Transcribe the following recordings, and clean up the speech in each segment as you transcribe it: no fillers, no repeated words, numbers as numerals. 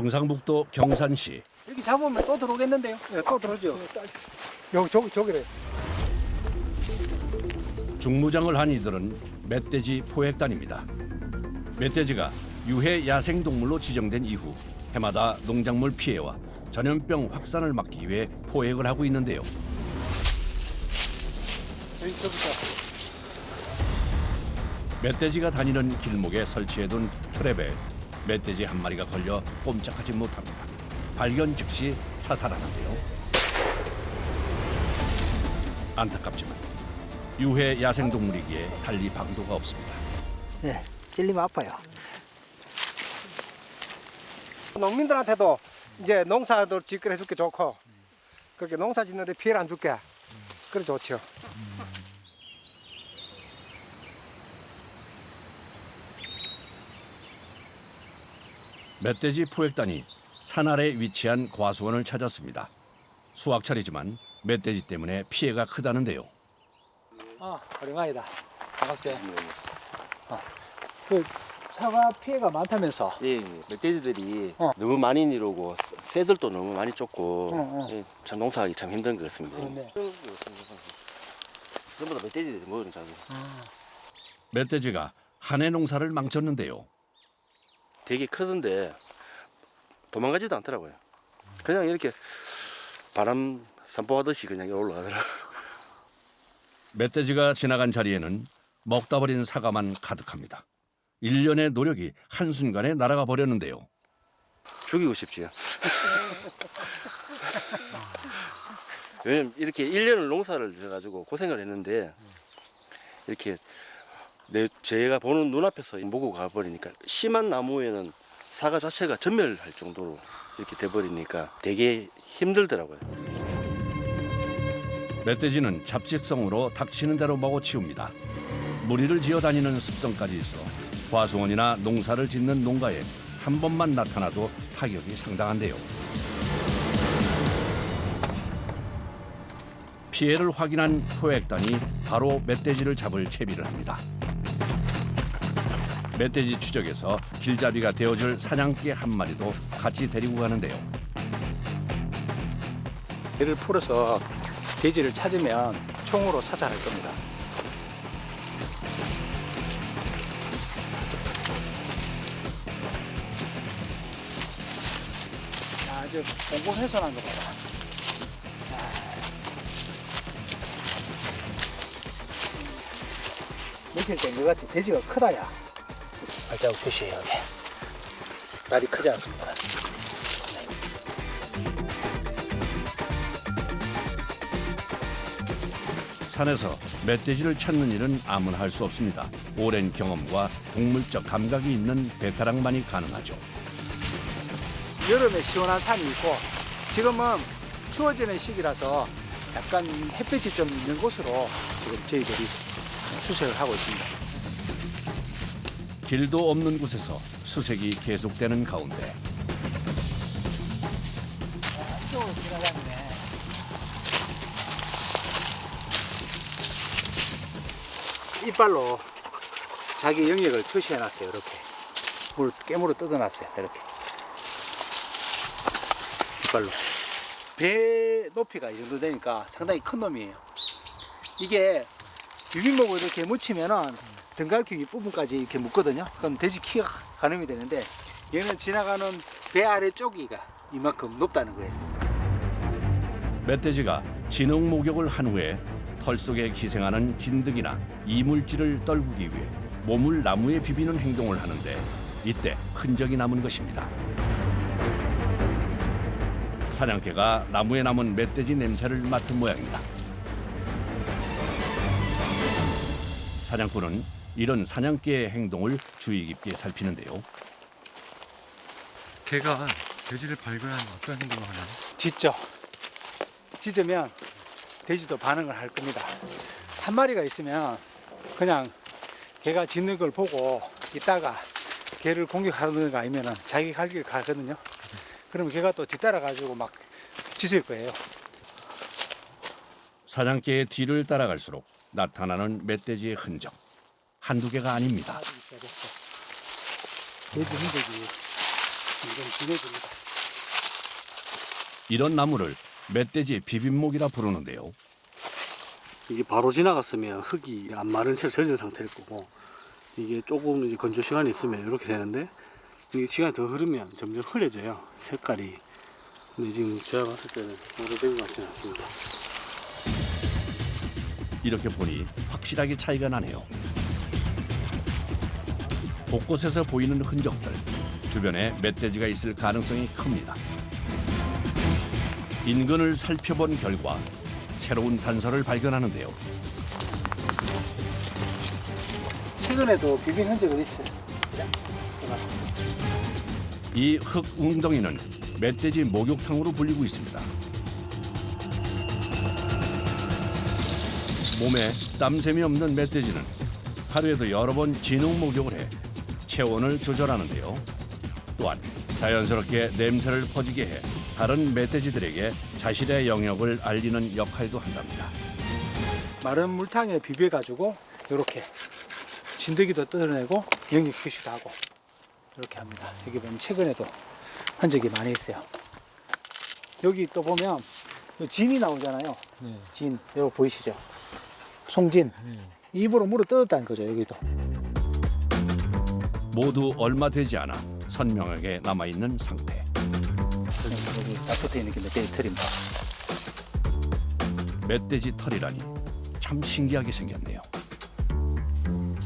경상북도 경산시. 여기 잡으면 또 들어오겠는데요? 네, 또 들어오죠. 여기 저기래. 중무장을 한 이들은 멧돼지 포획단입니다. 멧돼지가 유해 야생동물로 지정된 이후 해마다 농작물 피해와 전염병 확산을 막기 위해 포획을 하고 있는데요. 여기 저기서. 멧돼지가 다니는 길목에 설치해둔 트랩에 멧돼지 한 마리가 걸려 꼼짝하지 못합니다. 발견 즉시 사살하는데요. 안타깝지만 유해 야생동물이기에 달리 방도가 없습니다. 네, 찔리면 아파요. 농민들한테도 이제 농사도 짓거리 해줄게 좋고, 그렇게 농사 짓는데 피해를 안 줄게. 그래 좋죠. 멧돼지 포획단이 산 아래 위치한 과수원을 찾았습니다. 수확철이지만 멧돼지 때문에 피해가 크다는데요. 오랜만이다. 반갑지? 그 사과 피해가 많다면서? 예, 멧돼지들이 어. 너무 많이 이러고 새들도 너무 많이 쫓고 어. 예, 참 농사하기 참 힘든 것 같습니다. 그렇네. 전부 다 멧돼지들이 먹는 작은. 멧돼지가 한 해 농사를 망쳤는데요. 되게 크던데 도망가지도 않더라고요. 그냥 이렇게 바람 산보하듯이 그냥 올라가더라고요. 멧돼지가 지나간 자리에는 먹다 버린 사과만 가득합니다. 1년의 노력이 한순간에 날아가 버렸는데요. 죽이고 싶지요. 왜냐면 이렇게 1년을 농사를 해가지고 고생을 했는데 이렇게 제가 보는 눈앞에서 모고 가버리니까 심한 나무에는 사과 자체가 전멸할 정도로 이렇게 돼버리니까 되게 힘들더라고요. 멧돼지는 잡식성으로 닥치는 대로 먹어치웁니다. 무리를 지어 다니는 습성까지 있어 과수원이나 농사를 짓는 농가에 한 번만 나타나도 타격이 상당한데요. 피해를 확인한 포획단이 바로 멧돼지를 잡을 채비를 합니다. 멧돼지 추적에서 길잡이가 되어줄 사냥개 한 마리도 같이 데리고 가는데요. 배를 풀어서 돼지를 찾으면 총으로 사살할 겁니다. 아주 공공훼손한 거 봐라. 며칠 된것 같아. 돼지가 크다, 야. 발자국 표시해, 여기. 날이 크지 않습니다. 산에서 멧돼지를 찾는 일은 아무나 할 수 없습니다. 오랜 경험과 동물적 감각이 있는 베테랑만이 가능하죠. 여름에 시원한 산이 있고 지금은 추워지는 시기라서 약간 햇빛이 좀 있는 곳으로 지금 저희들이 수색을 하고 있습니다. 길도 없는 곳에서 수색이 계속되는 가운데 이쪽으로 지나가네. 이빨로 자기 영역을 표시해놨어요. 이렇게 물 깨물어 뜯어놨어요. 이렇게 이빨로. 배 높이가 이 정도 되니까 상당히 큰 놈이에요. 이게 유기목을 이렇게 묻히면은 등갈퀴 부분까지 이렇게 묶거든요. 그럼 돼지 키가 가늠이 되는데 얘는 지나가는 배 아래 쪽이가 이만큼 높다는 거예요. 멧돼지가 진흙 목욕을 한 후에 털 속에 기생하는 진드기나 이물질을 떨구기 위해 몸을 나무에 비비는 행동을 하는데 이때 흔적이 남은 것입니다. 사냥개가 나무에 남은 멧돼지 냄새를 맡은 모양입니다. 사냥꾼은 이런 사냥개의 행동을 주의 깊게 살피는데요. 개가 돼지를 발견하면 어떤 행동을 하나요? 짖죠. 짖으면 돼지도 반응을 할 겁니다. 한 마리가 있으면 그냥 개가 짖는 걸 보고 있다가 개를 공격하는가 아니면 자기 갈 길 가거든요. 그러면 걔가 또 뒤따라가지고 막 짖을 거예요. 사냥개의 뒤를 따라갈수록 나타나는 멧돼지의 흔적. 한두 개가 아닙니다. 돼지 흔적이 점점 진해집니다. 이런 나무를 멧돼지 비빔목이라 부르는데요. 이게 바로 지나갔으면 흙이 안 마른 채로 젖은 상태일 거고, 이게 조금 이제 건조 시간이 있으면 이렇게 되는데, 이게 시간이 더 흐르면 점점 흐려져요, 색깔이. 근데 지금 제가 봤을 때는 오래된 것 같지는 않습니다. 이렇게 보니 확실하게 차이가 나네요. 곳곳에서 보이는 흔적들, 주변에 멧돼지가 있을 가능성이 큽니다. 인근을 살펴본 결과 새로운 단서를 발견하는데요. 최근에도 비빈 흔적이 있어요. 이 흙 웅덩이는 멧돼지 목욕탕으로 불리고 있습니다. 몸에 땀샘이 없는 멧돼지는 하루에도 여러 번 진흙 목욕을 해 체온을 조절하는데요. 또한 자연스럽게 냄새를 퍼지게 해 다른 멧돼지들에게 자신의 영역을 알리는 역할도 한답니다. 마른 물탕에 비벼가지고 이렇게 진드기도 뜯어내고 영역 표시도 하고 이렇게 합니다. 여기 보면 최근에도 흔적이 많이 있어요. 여기 또 보면 진이 나오잖아요. 진, 이거 보이시죠? 송진. 입으로 물을 뜯었다는 거죠, 여기도. 모두 얼마 되지 않아 선명하게 남아있는 상태. 여기 다 붙어있는 게 멧돼지 털입니다. 멧돼지 털이라니 참 신기하게 생겼네요.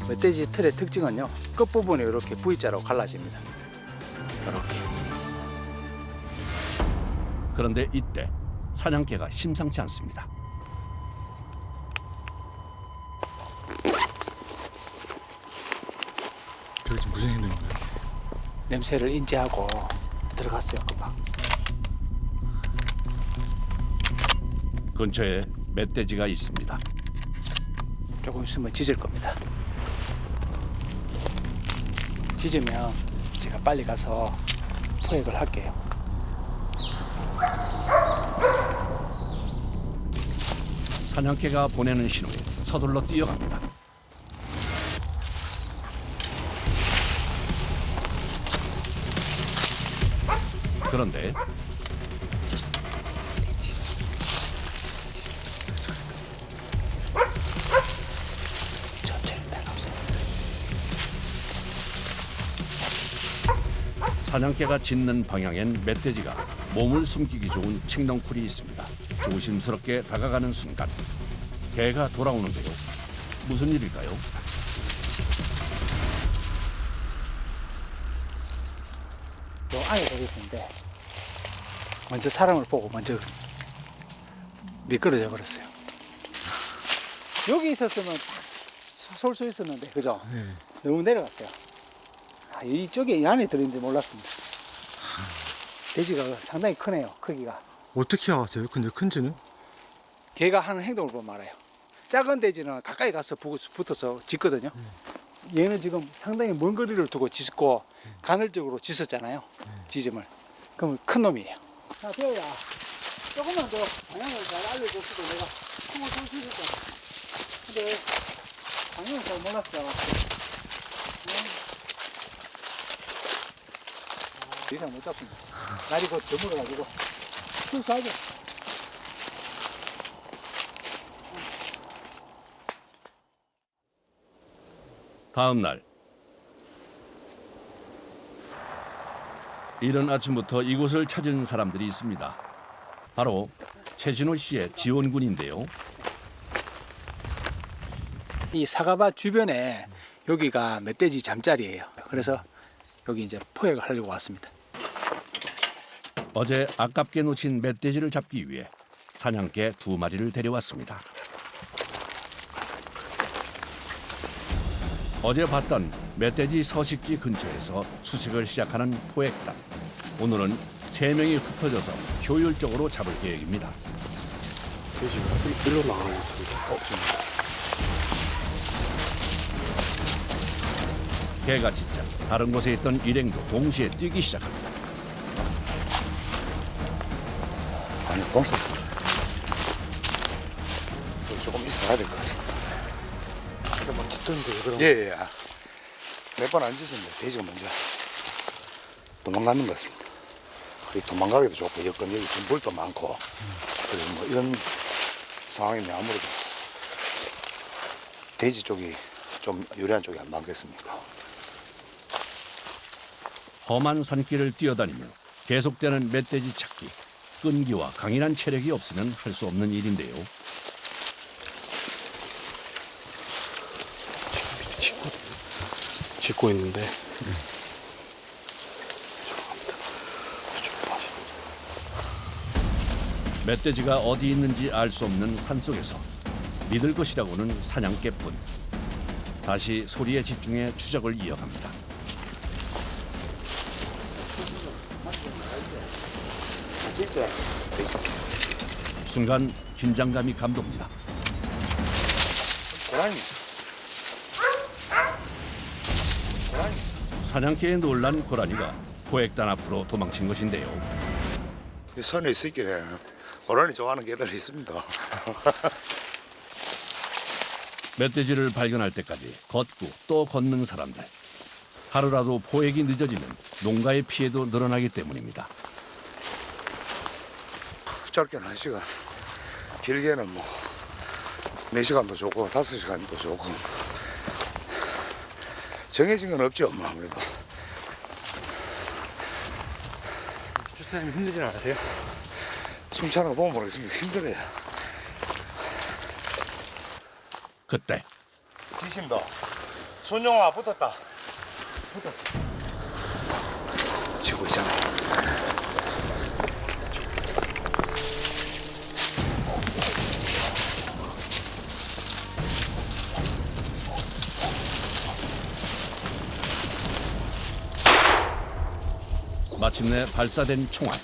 멧돼지 털의 특징은요, 끝부분이 이렇게 V자로 갈라집니다. 이렇게. 그런데 이때 사냥개가 심상치 않습니다. 저게 지금 무슨 행동인가요? 냄새를 인지하고 들어갔어요, 금방. 근처에 멧돼지가 있습니다. 조금 있으면 짖을 겁니다. 짖으면 제가 빨리 가서 포획을 할게요. 사냥개가 보내는 신호에 서둘러 뛰어갑니다. 그런데 천천히 따라오세요. 사냥개가 짖는 방향엔 멧돼지가 몸을 숨기기 좋은 칡덩쿨이 있습니다. 조심스럽게 다가가는 순간 개가 돌아오는데요. 무슨 일일까요? 요 안에 들어있는데 먼저 사람을 보고 먼저 미끄러져 버렸어요. 여기 있었으면 쏠 수 있었는데, 그죠? 네. 너무 내려갔어요. 아, 이쪽에 이 안에 들어있는지 몰랐습니다. 돼지가 상당히 크네요, 크기가. 어떻게 알았어요? 근데 큰지는? 개가 하는 행동을 보면 알아요. 작은 돼지는 가까이 가서 붙어서 짖거든요. 얘는 지금 상당히 먼 거리를 두고 짖고 간헐적으로 짖었잖아요. 짖음을. 그럼 큰 놈이에요. 자, 배우야. 조금만 더 방향을 잘 알려줬어도 내가 총을 쏠 수 있을 거야. 근데 방향을 잘 몰랐어. 더 이상 못 잡습니다. 날이 곧 저물어가지고 출수하죠. 다음 날 이른 아침부터 이곳을 찾은 사람들이 있습니다. 바로 최진호 씨의 지원군인데요. 이 사과밭 주변에 여기가 멧돼지 잠자리예요. 그래서 여기 이제 포획을 하려고 왔습니다. 어제 아깝게 놓친 멧돼지를 잡기 위해 사냥개 2마리를 데려왔습니다. 어제 봤던 멧돼지 서식지 근처에서 수색을 시작하는 포획단. 오늘은 3명이 흩어져서 효율적으로 잡을 계획입니다. 돼지가 일로 나가는 것 같습니다. 개가 짖자 다른 곳에 있던 일행도 동시에 뛰기 시작합니다. 아니, 똥쌌어. 조금 있어야 될 것 같습니다. 아까 막 짖던데 그럼. 예. 몇 번 안 짖었는데 돼지가 먼저. 도망가는 것 같습니다. 도망가기도 좋고 여건 여기 물도 많고 그래서 뭐 이런 상황이면 아무래도 돼지 쪽이 좀 유리한 쪽이 많겠습니까? 험한 산길을 뛰어다니며 계속되는 멧돼지 찾기. 끈기와 강인한 체력이 없으면 할 수 없는 일인데요. 짚고 있는데 멧돼지가 어디 있는지 알 수 없는 산속에서 믿을 것이라고는 사냥개뿐. 다시 소리에 집중해 추적을 이어갑니다. 순간 긴장감이 감돕니다. 고라니. 사냥개에 놀란 고라니가 포획단 앞으로 도망친 것인데요. 이 선에 있을게 고라니 좋아하는 개들이 있습니다. 멧돼지를 발견할 때까지 걷고 또 걷는 사람들. 하루라도 포획이 늦어지면 농가의 피해도 늘어나기 때문입니다. 짧게는 1시간, 길게는 뭐 4시간도 좋고 5시간도 좋고 정해진 건 없죠, 뭐 아무래도. 주사님 힘들진 않으세요? 숨차는 거 보면 모르겠습니다. 힘들어요. 그때 뒤심도 손용아 붙었다. 지고 있잖아. 마침내 발사된 총알.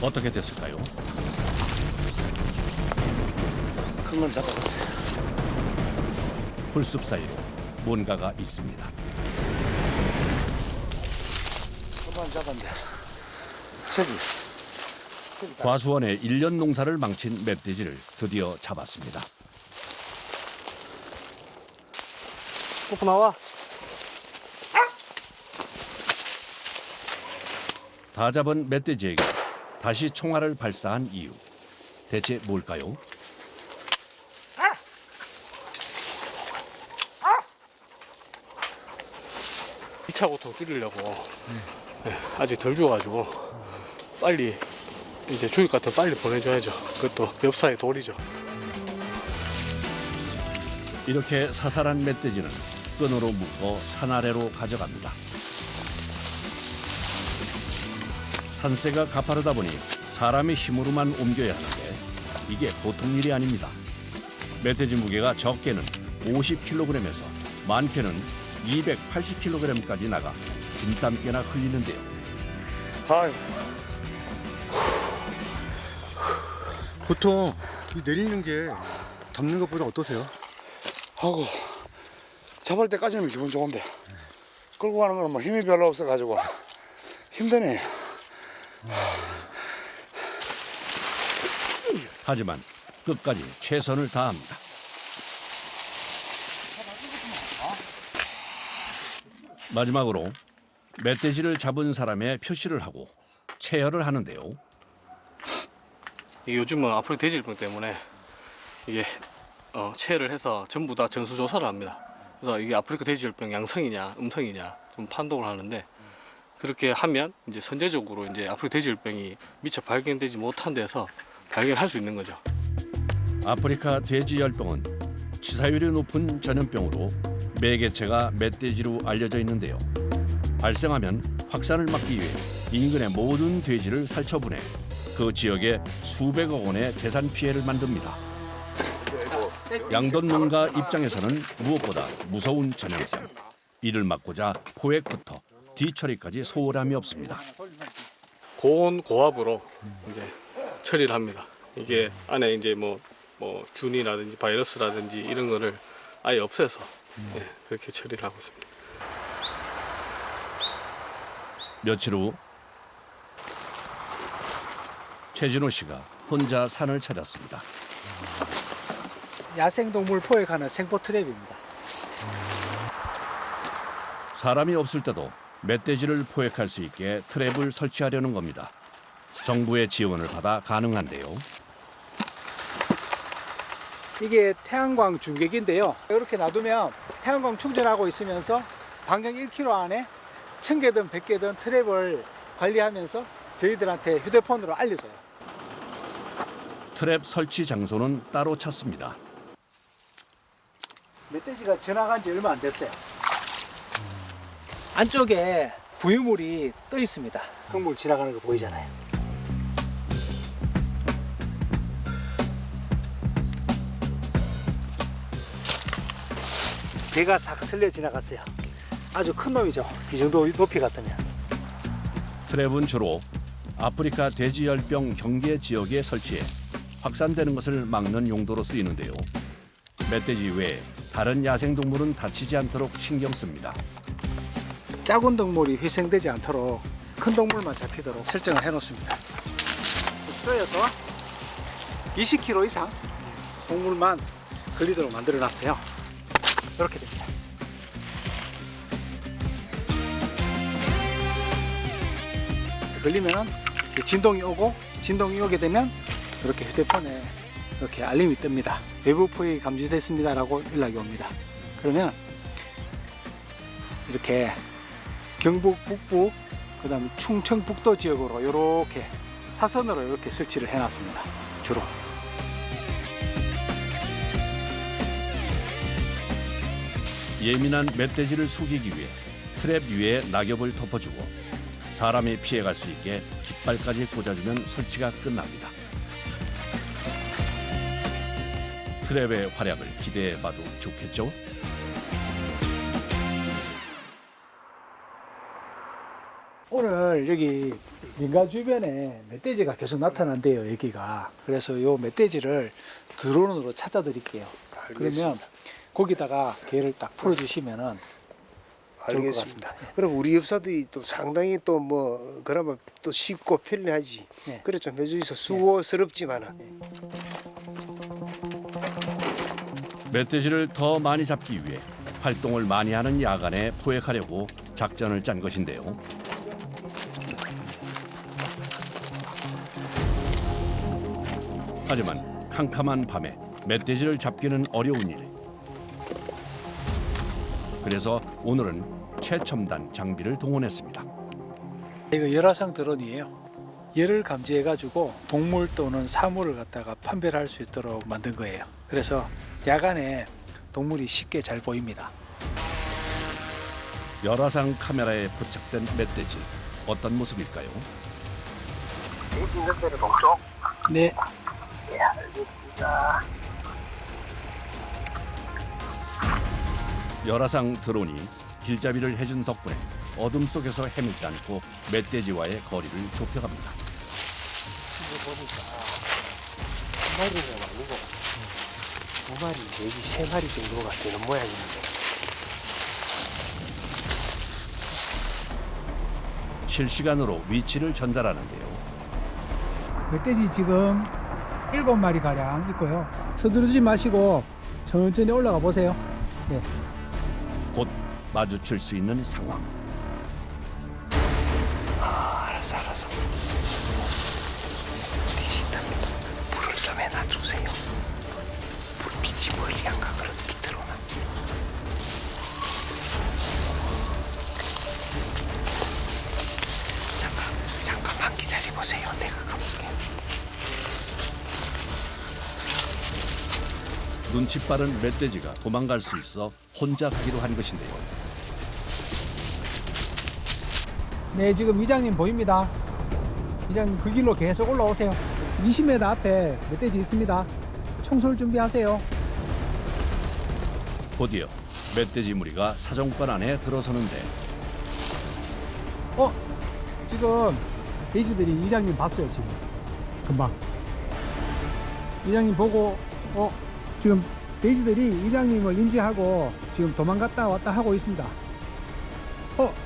어떻게 됐을까요? 큰 건 잡아봤어요. 풀숲 사이로 뭔가가 있습니다. 한번 잡았는데 저기 과수원의 1년 농사를 망친 멧돼지를 드디어 잡았습니다. 뽀뽀 나와. 다 잡은 멧돼지에게 다시 총알을 발사한 이유. 대체 뭘까요? 2차 고통 줄이려고 아직 덜 죽어가지고 빨리 이제 죽일 것 같으면 빨리 보내줘야죠. 그것도 엽사의 도리죠. 이렇게 사살한 멧돼지는 끈으로 묶어 산 아래로 가져갑니다. 산세가 가파르다 보니 사람의 힘으로만 옮겨야 하는데 이게 보통 일이 아닙니다. 멧돼지 무게가 적게는 50kg에서 많게는 280kg까지 나가 진땀깨나 흘리는데요. 아유, 보통 이 내리는 게 잡는 것보다 어떠세요? 하고 잡을 때까지는 기분 좋은데 끌고 가는 건 뭐 힘이 별로 없어가지고 힘드네. 하지만 끝까지 최선을 다합니다. 마지막으로 멧돼지를 잡은 사람의 표시를 하고 체열을 하는데요. 이게 요즘은 아프리카 돼지열병 때문에 이게 체를 해서 전부 다 전수조사를 합니다. 그래서 이게 아프리카 돼지열병 양성이냐 음성이냐 좀 판독을 하는데 그렇게 하면 이제 선제적으로 이제 아프리카 돼지열병이 미처 발견되지 못한 데서 발견할 수 있는 거죠. 아프리카 돼지열병은 치사율이 높은 전염병으로 매개체가 멧돼지로 알려져 있는데요. 발생하면 확산을 막기 위해 인근의 모든 돼지를 살처분해 그 지역에 수백억 원의 재산 피해를 만듭니다. 양돈 농가 입장에서는 무엇보다 무서운 전염병. 이를 막고자 포획부터 뒤처리까지 소홀함이 없습니다. 고온 고압으로 이제 처리를 합니다. 이게 안에 이제 뭐 균이라든지 바이러스라든지 이런 거를 아예 없애서 그렇게 처리를 하고 있습니다. 며칠 후 최진호 씨가 혼자 산을 찾았습니다. 야생동물 포획하는 생포 트랩입니다. 사람이 없을 때도 멧돼지를 포획할 수 있게 트랩을 설치하려는 겁니다. 정부의 지원을 받아 가능한데요. 이게 태양광 중계기인데요. 이렇게 놔두면 태양광 충전하고 있으면서 반경 1km 안에 1000개든 100개든 트랩을 관리하면서 저희들한테 휴대폰으로 알려줘요. 트랩 설치 장소는 따로 찾습니다. 멧돼지가 지나간 지 얼마 안 됐어요. 안쪽에 부유물이 떠 있습니다. 흙물 지나가는 거 보이잖아요. 배가 싹 슬려 지나갔어요. 아주 큰 놈이죠. 이 정도 높이 같으면. 트랩은 주로 아프리카 돼지열병 경계 지역에 설치해 확산되는 것을 막는 용도로 쓰이는데요. 멧돼지 외에 다른 야생동물은 다치지 않도록 신경 씁니다. 작은 동물이 희생되지 않도록 큰 동물만 잡히도록 설정을 해놓습니다. 쪼여서 20kg 이상 동물만 걸리도록 만들어놨어요. 이렇게 됩니다. 걸리면 진동이 오게 되면 이렇게 휴대폰에 이렇게 알림이 뜹니다. 외부 포획이 감지됐습니다 라고 연락이 옵니다. 그러면 이렇게 경북 북부 그다음에 충청북도 지역으로 이렇게 사선으로 이렇게 설치를 해놨습니다. 주로. 예민한 멧돼지를 속이기 위해 트랩 위에 낙엽을 덮어주고 사람이 피해갈 수 있게 깃발까지 꽂아주면 설치가 끝납니다. 트랩의 활약을 기대해봐도 좋겠죠? 오늘 여기 민가 주변에 멧돼지가 계속 나타난대요. 여기가. 그래서 이 멧돼지를 드론으로 찾아드릴게요. 그러면 거기다가 개를 딱 풀어주시면은 좋을 것 같습니다. 그럼 우리 엽사들이 또 상당히 또 뭐 그러면 또 쉽고 편리하지. 네. 그래 좀 해주셔서 수고스럽지만은. 멧돼지를 더 많이 잡기 위해 활동을 많이 하는 야간에 포획하려고 작전을 짠 것인데요. 하지만 캄캄한 밤에 멧돼지를 잡기는 어려운 일. 그래서 오늘은 최첨단 장비를 동원했습니다. 이거 열화상 드론이에요. 열을 감지해가지고 동물 또는 사물을 갖다가 판별할 수 있도록 만든 거예요. 그래서 야간에 동물이 쉽게 잘 보입니다. 열화상 카메라에 부착된 멧돼지, 어떤 모습일까요? 네. 열화상 드론이 길잡이를 해준 덕분에 어둠 속에서 헤매지 않고 멧돼지와의 거리를 좁혀갑니다. 한 마리는 아니고 2마리 내지 3마리 정도가 되는 모양인데. 실시간으로 위치를 전달하는데요. 멧돼지 지금 7마리 가량 있고요. 서두르지 마시고 천천히 올라가 보세요. 네. 곧 마주칠 수 있는 상황. 알았어. 대신 불을 좀 해놔주세요. 불빛이 멀리 안 가. 그럼 밑으로만. 잠깐만 기다려보세요. 내가 가볼게. 눈치 빠른 멧돼지가 도망갈 수 있어 혼자 가기로 한 것인데요. 네, 지금 이장님 보입니다. 이장님 그 길로 계속 올라오세요. 20m 앞에 멧돼지 있습니다. 총쏠 준비하세요. 곧이어 멧돼지 무리가 사정권 안에 들어서는데 지금 돼지들이 이장님 봤어요. 지금 금방 이장님 보고 지금 돼지들이 이장님을 인지하고 지금 도망갔다 왔다 하고 있습니다.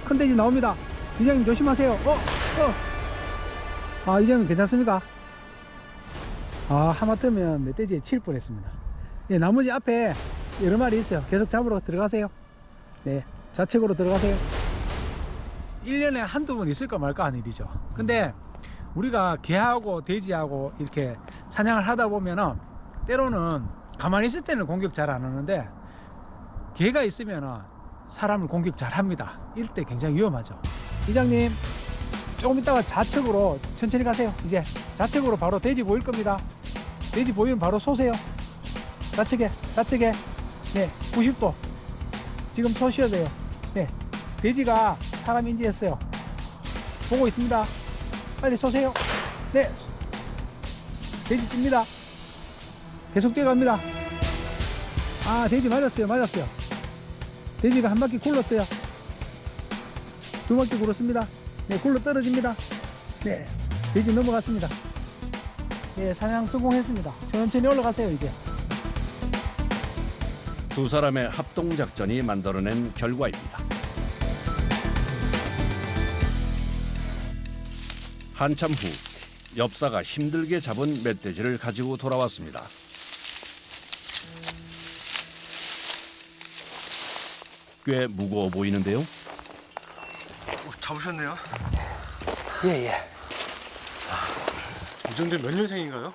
큰 돼지 나옵니다. 이장님 조심하세요. 이장님 괜찮습니까? 하마터면 멧돼지에 칠 뻔했습니다. 네, 나머지 앞에 여러 마리 있어요. 계속 잡으러 들어가세요. 네, 좌측으로 들어가세요. 1년에 한두 번 있을까 말까 하는 일이죠. 근데 우리가 개하고 돼지하고 이렇게 사냥을 하다 보면은 때로는 가만히 있을 때는 공격 잘 안 하는데 개가 있으면은 사람을 공격 잘 합니다. 이럴 때 굉장히 위험하죠. 이장님, 조금 있다가 좌측으로 천천히 가세요. 이제 좌측으로 바로 돼지 보일 겁니다. 돼지 보이면 바로 쏘세요. 좌측에 네, 90도 지금 쏘셔야 돼요. 네, 돼지가 사람 인지했어요. 보고 있습니다. 빨리 쏘세요. 네, 돼지 찝니다. 계속 뛰어갑니다. 아, 돼지 맞았어요. 돼지가 한 바퀴 굴렀어요. 두 바퀴 굴렀습니다. 네, 굴러 떨어집니다. 네, 돼지 넘어갔습니다. 네, 사냥 성공했습니다. 천천히 올라가세요. 이제 두 사람의 합동작전이 만들어낸 결과입니다. 한참 후 엽사가 힘들게 잡은 멧돼지를 가지고 돌아왔습니다. 꽤 무거워 보이는데요. 잡으셨네요. 예. 이 정도 몇 년생인가요?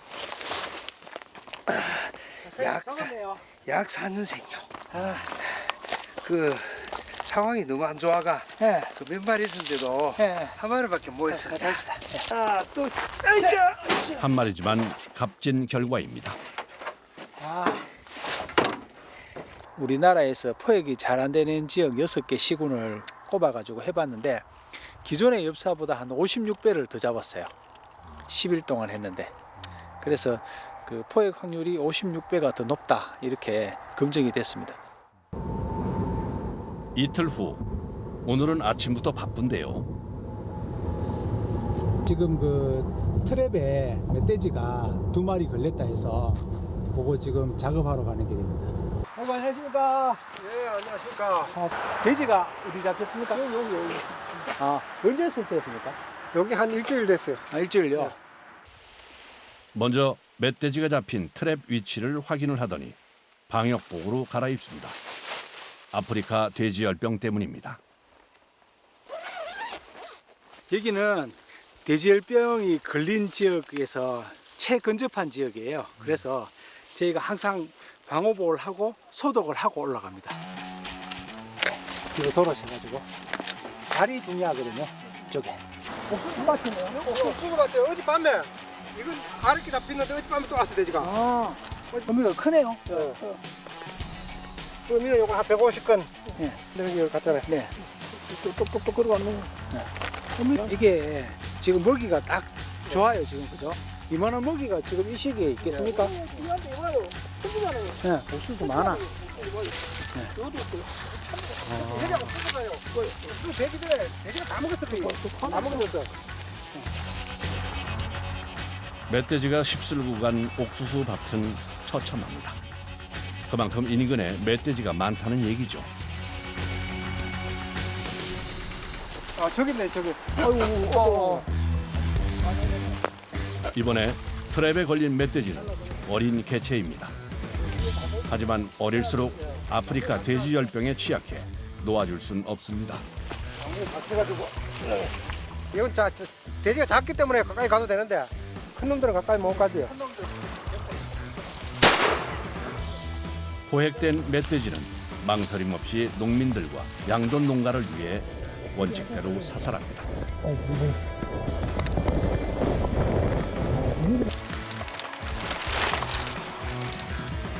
약 4년생요. 아, 그 상황이 너무 안 좋아가 예, 그 몇 마리 있었는데도 예. 한 마리밖에 못 했어. 하나, 둘, 한 마리지만 값진 결과입니다. 우리나라에서 포획이 잘 안 되는 지역 6개 시군을 꼽아가지고 해봤는데 기존의 엽사보다 한 56배를 더 잡았어요. 10일 동안 했는데. 그래서 그 포획 확률이 56배가 더 높다 이렇게 검증이 됐습니다. 이틀 후 오늘은 아침부터 바쁜데요. 지금 그 트랩에 멧돼지가 2마리 걸렸다 해서 그거 지금 작업하러 가는 길입니다. 안녕하십니까. 예, 안녕하십니까. 돼지가 어디 잡혔습니까? 여기. 아, 언제 설치했습니까? 여기 한 일주일 됐어요. 아, 일주일요? 먼저 멧돼지가 잡힌 트랩 위치를 확인을 하더니 방역복으로 갈아입습니다. 아프리카 돼지열병 때문입니다. 여기는 돼지열병이 걸린 지역에서 최근접한 지역이에요. 그래서 저희가 항상 방호복을 하고 소독을 하고 올라갑니다. 뒤로 돌아서가지고 다리 중요하거든요. 이쪽에. 옥수수 밭이네요. 옥수수 같아요. 어젯밤에 이건 아랫게 잡혔는데 어젯밤에 또 왔어 돼지가. 아, 어미가 크네요. 그러면 요거 한 150건. 네. 여기 갔잖아요. 네. 똑똑똑 걸어가는 거. 네. 이게 지금 먹이가 딱 좋아요, 지금 그죠? 이만한 먹이가 지금 이 시기에 있겠습니까? 네, 옥수수 많아. 멧돼지가 휩쓸고 간 옥수수 밭은 처참합니다. 그만큼 인근에 멧돼지가 많다는 얘기죠. 아, 저기 있네, 저기. 이번에 트랩에 걸린 멧돼지는 어린 개체입니다. 하지만 어릴수록 아프리카 돼지열병에 취약해 놓아줄 순 없습니다. 이건 돼지가 작기 때문에 가까이 가도 되는데 큰 놈들은 가까이 못 가지요. 포획된 멧돼지는 망설임 없이 농민들과 양돈 농가를 위해 원칙대로 사살합니다.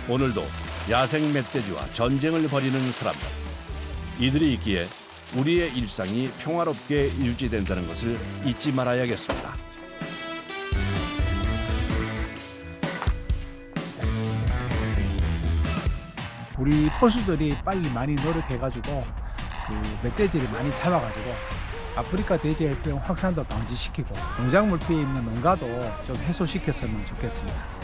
오늘도 야생 멧돼지와 전쟁을 벌이는 사람들. 이들이 있기에 우리의 일상이 평화롭게 유지된다는 것을 잊지 말아야겠습니다. 우리 포수들이 빨리 많이 노력해가지고 그 멧돼지를 많이 잡아가지고 아프리카 돼지열병 확산도 방지시키고 농작물 피해 있는 농가도 좀 해소시켰으면 좋겠습니다.